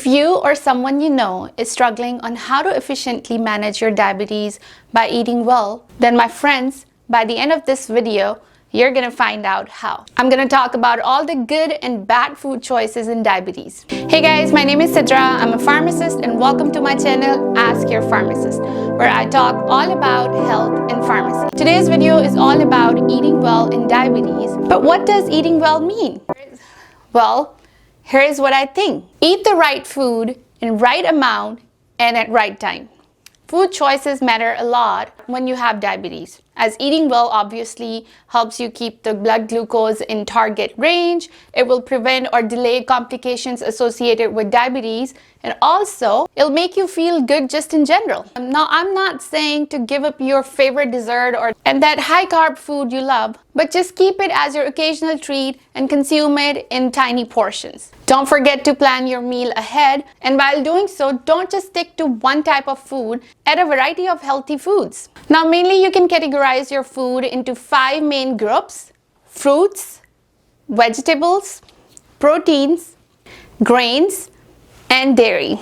If you or someone you know is struggling on how to efficiently manage your diabetes by eating well, then my friends, by the end of this video, you're gonna find out how. I'm gonna talk about all the good and bad food choices in diabetes. Hey guys, my name is Sidra. I'm a pharmacist and welcome to my channel, Ask Your Pharmacist, where I talk all about health and pharmacy. Today's video is all about eating well in diabetes. But what does eating well mean? Well, here is what I think. Eat the right food in right amount and at right time. Food choices matter a lot when you have diabetes, as eating well obviously helps you keep the blood glucose in target range. It will prevent or delay complications associated with diabetes, and also it'll make you feel good just in general. Now, I'm not saying to give up your favorite dessert and that high carb food you love, but just keep it as your occasional treat and consume it in tiny portions. Don't forget to plan your meal ahead, and while doing so, don't just stick to one type of food. Add a variety of healthy foods. Now, mainly you can categorize your food into 5 main groups: fruits, vegetables, proteins, grains, and dairy.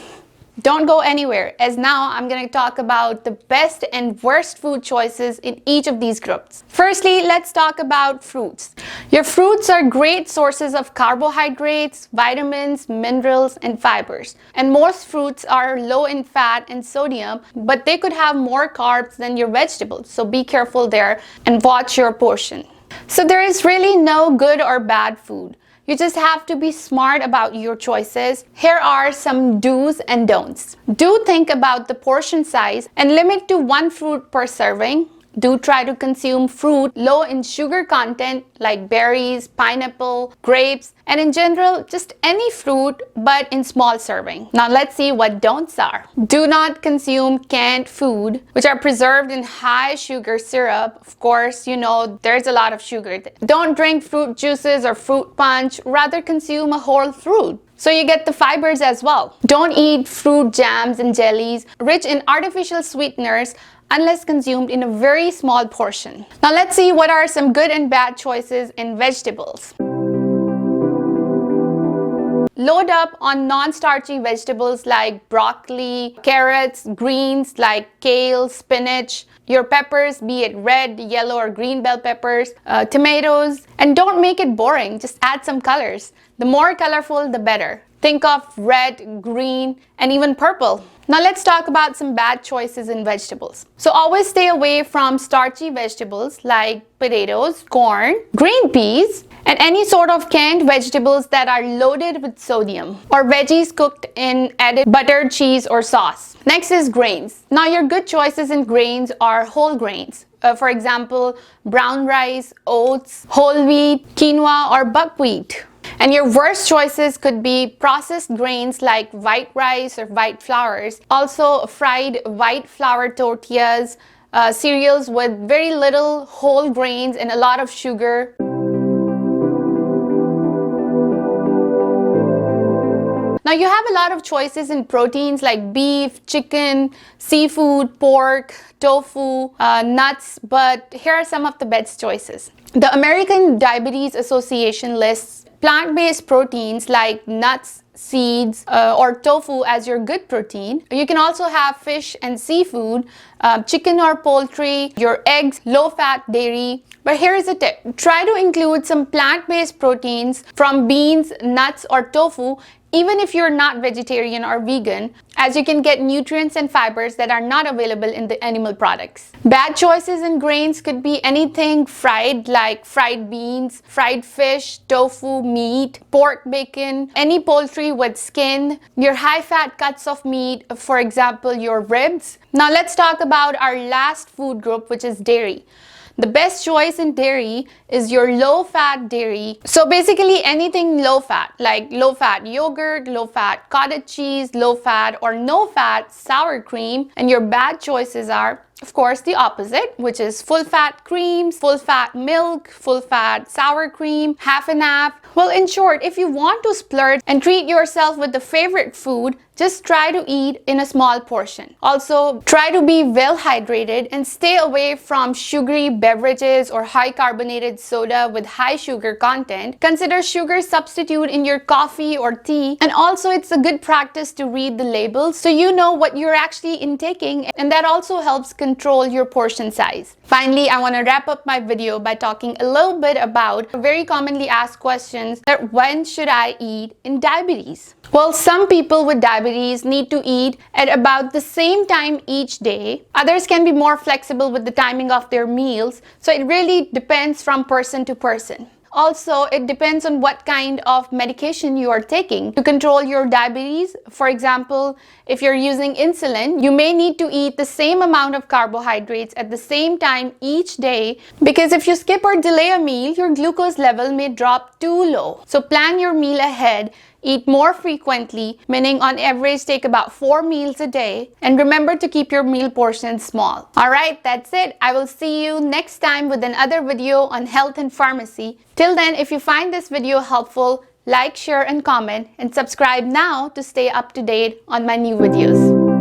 Don't go anywhere, as now I'm going to talk about the best and worst food choices in each of these groups. Firstly, let's talk about fruits. Your fruits are great sources of carbohydrates, vitamins, minerals, and fibers. And most fruits are low in fat and sodium, but they could have more carbs than your vegetables. So be careful there and watch your portion. So there is really no good or bad food. You just have to be smart about your choices. Here are some do's and don'ts. Do think about the portion size and limit to 1 fruit per serving. Do try to consume fruit low in sugar content like berries, pineapple, grapes, and in general, just any fruit, but in small serving. Now let's see what don'ts are. Do not consume canned food, which are preserved in high sugar syrup. Of course, you know, there's a lot of sugar. Don't drink fruit juices or fruit punch. Rather consume a whole fruit, so you get the fibers as well. Don't eat fruit jams and jellies rich in artificial sweeteners unless consumed in a very small portion. Now let's see what are some good and bad choices in vegetables. Load up on non-starchy vegetables like broccoli, carrots, greens like kale, spinach, your peppers, be it red, yellow, or green bell peppers, tomatoes, and don't make it boring, just add some colors. The more colorful, the better. Think of red, green, and even purple. Now let's talk about some bad choices in vegetables. So always stay away from starchy vegetables like potatoes, corn, green peas, and any sort of canned vegetables that are loaded with sodium, or veggies cooked in added butter, cheese, or sauce. Next is grains. Now your good choices in grains are whole grains. For example, brown rice, oats, whole wheat, quinoa, or buckwheat. And your worst choices could be processed grains like white rice or white flours, also fried white flour tortillas, cereals with very little whole grains and a lot of sugar. Now you have a lot of choices in proteins like beef, chicken, seafood, pork, tofu, nuts, but here are some of the best choices. The American Diabetes Association lists plant-based proteins like nuts, seeds, or tofu as your good protein. You can also have fish and seafood, chicken or poultry, your eggs, low-fat dairy. But here is a tip. Try to include some plant-based proteins from beans, nuts, or tofu, even if you're not vegetarian or vegan, as you can get nutrients and fibers that are not available in the animal products. Bad choices in grains could be anything fried, like fried beans, fried fish, tofu, meat, pork, bacon, any poultry with skin, your high-fat cuts of meat, for example, your ribs. Now let's talk about our last food group, which is dairy. The best choice in dairy is your low-fat dairy. So basically anything low-fat, like low-fat yogurt, low-fat cottage cheese, low-fat or no-fat sour cream. And your bad choices are, of course, the opposite, which is full-fat creams, full-fat milk, full-fat sour cream, half and half. Well, in short, if you want to splurge and treat yourself with the favorite food, just try to eat in a small portion. Also, try to be well hydrated and stay away from sugary beverages or high carbonated soda with high sugar content, consider sugar substitute in your coffee or tea. And also it's a good practice to read the labels so you know what you're actually intaking, and that also helps control your portion size. Finally, I want to wrap up my video by talking a little bit about very commonly asked questions that when should I eat in diabetes? Well, some people with diabetes need to eat at about the same time each day. Others can be more flexible with the timing of their meals, so it really depends from person to person. Also, it depends on what kind of medication you are taking to control your diabetes. For example, if you're using insulin, you may need to eat the same amount of carbohydrates at the same time each day, because if you skip or delay a meal, your glucose level may drop too low. So plan your meal ahead. Eat more frequently, meaning on average take about 4 meals a day, and remember to keep your meal portions small. Alright, that's it. I will see you next time with another video on health and pharmacy. Till then, if you find this video helpful, like, share, and comment, and subscribe now to stay up to date on my new videos.